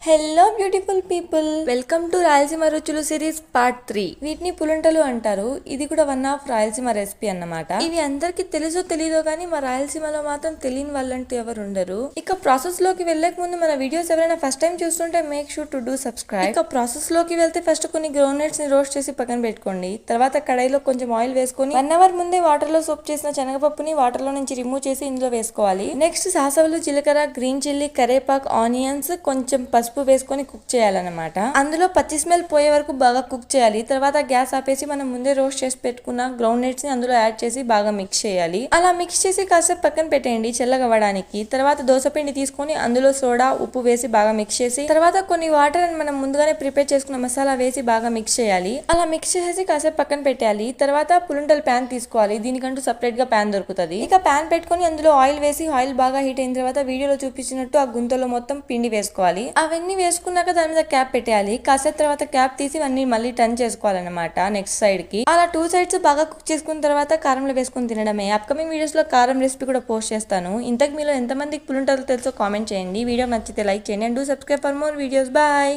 Hello beautiful people, welcome to Rayalaseema రుచులు series part 3. వీటిని పులంటలు అంటారు. ఇది కూడా వన్ ఆఫ్ రాయలసీమ రెసిపీ అన్నమాట. ఇవి అందరికి తెలుసో తెలీదో కానీ మా రాయలసీమలో మాత్రం తెలియని వాళ్ళంటూ ఎవరు ఉండరు. ఇక ప్రాసెస్ లోకి వెళ్ళక ముందు మన వీడియోస్ ఎవరైనా ఫస్ట్ టైం చూస్తుంటే make sure to do subscribe. ఇక ప్రాసెస్ లోకి వెళ్తే ఫస్ట్ కొన్ని గ్రౌండ్ నట్స్ ని రోస్ట్ చేసి పక్కన పెట్టుకోండి. తర్వాత కడాయిలో కొంచెం ఆయిల్ వేసుకొని 1 అవర్ ముందే వాటర్ లో సోప్ చేసిన శనగపప్పుని వాటర్ లో నుంచి రిమూవ్ చేసి ఇందులో వేసుకోవాలి. నెక్స్ట్ సాసవులు, జీలకర్ర, గ్రీన్ చిల్లీ, కరేపాక్, ఆనియన్స్, కొంచెం పసుపు వేసుకొని కుక్ చేయాలన్నమాట. అందులో పచ్చి స్మెల్ పోయే వరకు బాగా కుక్ చేయాలి. తర్వాత గ్యాస్ ఆపేసి మనం ముందే రోస్ట్ చేసి పెట్టుకున్న గ్రౌండ్ నట్స్ ని అందులో యాడ్ చేసి బాగా మిక్స్ చేయాలి. అలా మిక్స్ చేసి కాసేపు పక్కన పెట్టేయండి చల్లగవ్వడానికి. తర్వాత దోసపిండి తీసుకొని అందులో సోడా, ఉప్పు వేసి బాగా మిక్స్ చేసి తర్వాత కొన్ని వాటర్ అని మనం ముందుగానే ప్రిపేర్ చేసుకున్న మసాలా వేసి బాగా మిక్స్ చేయాలి. అలా మిక్స్ చేసి కాసేపు పక్కన పెట్టాలి. తర్వాత పులుంటల్ ప్యాన్ తీసుకోవాలి. దీనికంటూ సపరేట్ గా ప్యాన్ దొరుకుతుంది. ఇక ప్యాన్ పెట్టుకొని అందులో ఆయిల్ వేసి ఆయిల్ బాగా హీట్ అయిన తర్వాత వీడియోలో చూపించినట్టు ఆ గుంతలో మొత్తం పిండి వేసుకోవాలి. అవన్నీ వేసుకున్నాక దాని మీద క్యాప్ పెట్టేయాలి. కాసేపు తర్వాత క్యాప్ తీసి అన్ని మళ్ళీ టర్న్ చేసుకోవాలన్నమాట నెక్స్ట్ సైడ్ కి. అలా 2 సైడ్స్ బాగా కుక్ చేసుకున్న తర్వాత కారంలో వేసుకుని తినడమే. అప్కమింగ్ వీడియోస్ లో కారం రెసిపీ కూడా పోస్ట్ చేస్తాను. ఇంతకు మీలో ఎంతమందికి పులుంటలు తెలుసో కామెంట్ చేయండి. వీడియో నచ్చితే లైక్ చేయండి and do subscribe for more videos. Bye.